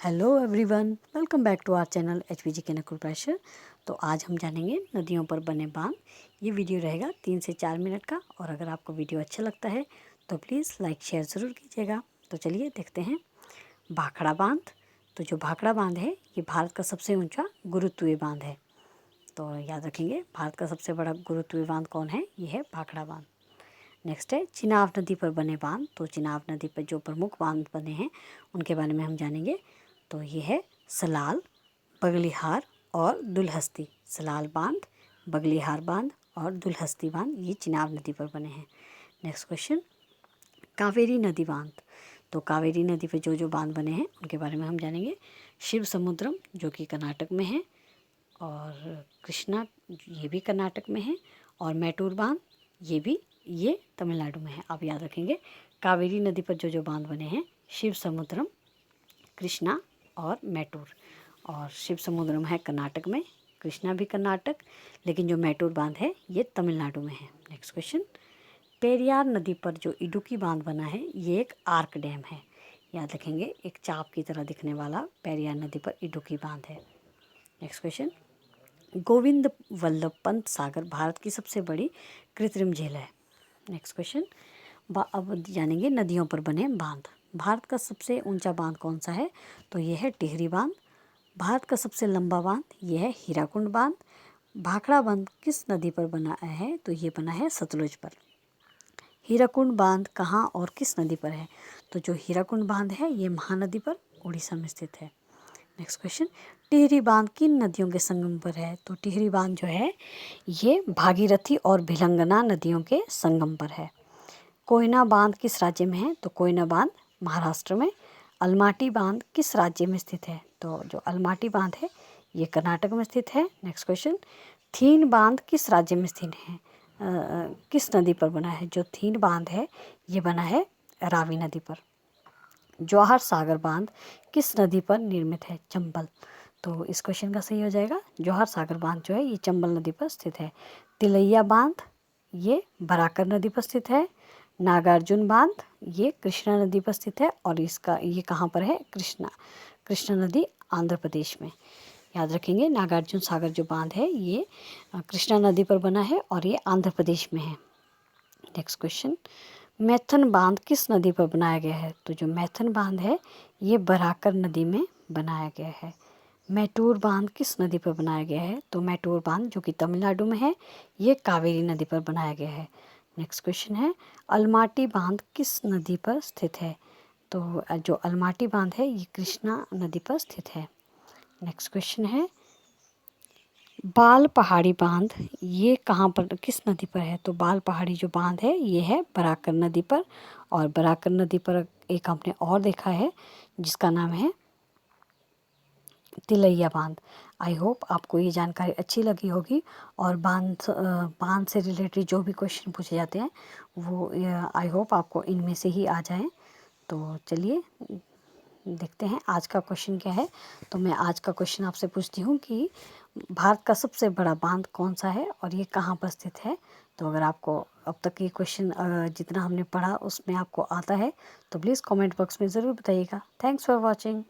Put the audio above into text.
Hello everyone, welcome back to our channel HPG के Nakul pressure. तो आज हम जानेंगे नदियों पर बने बांध। ये वीडियो रहेगा 3 से 4 मिनट का, और अगर आपको वीडियो अच्छा लगता है तो प्लीज़ लाइक शेयर ज़रूर कीजिएगा। तो चलिए देखते हैं भाखड़ा बांध। तो जो भाखड़ा बांध है ये भारत का सबसे ऊंचा गुरुत्वीय बांध है। तो याद रखेंगे, भारत का सबसे बड़ा गुरुत्वीय बांध कौन है? ये है भाखड़ा बांध। नेक्स्ट है चिनाब नदी पर बने बांध। तो चिनाब नदी पर जो प्रमुख बांध बने हैं उनके बारे में हम जानेंगे। तो ये है सलाल, बगलिहार और दुलहस्ती। सलाल बांध, बगलिहार बांध और दुलहस्ती बांध ये चिनाब नदी पर बने हैं। नेक्स्ट क्वेश्चन, कावेरी नदी बांध। तो कावेरी नदी पर जो बांध बने हैं उनके बारे में हम जानेंगे। शिव समुद्रम जो कि कर्नाटक में है, और कृष्णा ये भी कर्नाटक में है, और मैटूर बांध ये तमिलनाडु में है। आप याद रखेंगे, कावेरी नदी पर जो बांध बने हैं शिव समुद्रम, कृष्णा और मैटूर। और शिव समुद्रम है कर्नाटक में, कृष्णा भी कर्नाटक, लेकिन जो मैटूर बांध है ये तमिलनाडु में है। नेक्स्ट क्वेश्चन, पेरियार नदी पर जो इडुक्की बांध बना है ये एक आर्क डैम है। याद रखेंगे, एक चाप की तरह दिखने वाला पेरियार नदी पर इडुक्की बांध है। नेक्स्ट क्वेश्चन, गोविंद वल्लभ पंत सागर भारत की सबसे बड़ी कृत्रिम झील है। नेक्स्ट क्वेश्चन, अब जानेंगे नदियों पर बने बांध। भारत का सबसे ऊंचा बांध कौन सा है? तो ये है टिहरी बांध। भारत का सबसे लंबा बांध ये है हीराकुंड बांध। भाखड़ा बांध किस नदी पर बना है? तो ये बना है सतलुज पर। हीराकुंड बांध कहाँ और किस नदी पर है? तो जो हीराकुंड बांध है ये महानदी पर उड़ीसा में स्थित है। नेक्स्ट क्वेश्चन, टिहरी बांध किन नदियों के संगम पर है? तो टिहरी बांध जो है ये भागीरथी और भिलंगना नदियों के संगम पर है। कोयना बांध किस राज्य में है? तो कोयना बांध महाराष्ट्र में। अलमाटी बांध किस राज्य में स्थित है? तो जो अलमाटी बांध है ये कर्नाटक में स्थित है। नेक्स्ट क्वेश्चन, थीन बांध किस राज्य में स्थित है? किस नदी पर बना है? जो थीन बांध है ये बना है रावी नदी पर। जवाहर सागर बांध किस नदी पर निर्मित है? चंबल। तो इस क्वेश्चन का सही हो जाएगा, जवाहर सागर बांध जो है ये चंबल नदी पर स्थित है। तिलैया बांध ये बराकर नदी पर स्थित है। नागार्जुन बांध ये कृष्णा नदी पर स्थित है, और इसका ये कहाँ पर है? कृष्णा नदी आंध्र प्रदेश में। याद रखेंगे, नागार्जुन सागर जो बांध है ये कृष्णा नदी पर बना है और ये आंध्र प्रदेश में है। नेक्स्ट क्वेश्चन, मैथन बांध किस नदी पर बनाया गया है? तो जो मैथन बांध है ये बराकर नदी में बनाया गया है। मैटूर बांध किस नदी पर बनाया गया है? तो मैटूर बांध जो कि तमिलनाडु में है ये कावेरी नदी पर बनाया गया है। नेक्स्ट क्वेश्चन है, अलमाटी बांध किस नदी पर स्थित है? तो जो अलमाटी बांध है ये कृष्णा नदी पर स्थित है। नेक्स्ट क्वेश्चन है, बाल पहाड़ी बांध ये कहाँ पर, किस नदी पर है? तो बाल पहाड़ी जो बांध है ये है बराकर नदी पर, और बराकर नदी पर एक हमने और देखा है जिसका नाम है तिलैया बांध। आई होप आपको ये जानकारी अच्छी लगी होगी, और बांध से रिलेटेड जो भी क्वेश्चन पूछे जाते हैं वो आई होप आपको इनमें से ही आ जाएं। तो चलिए देखते हैं आज का क्वेश्चन क्या है। तो मैं आज का क्वेश्चन आपसे पूछती हूँ कि भारत का सबसे बड़ा बांध कौन सा है और ये कहाँ पर स्थित है? तो अगर आपको अब तक ये क्वेश्चन जितना हमने पढ़ा उसमें आपको आता है तो प्लीज़ कमेंट बॉक्स में ज़रूर बताइएगा। Thanks for watching.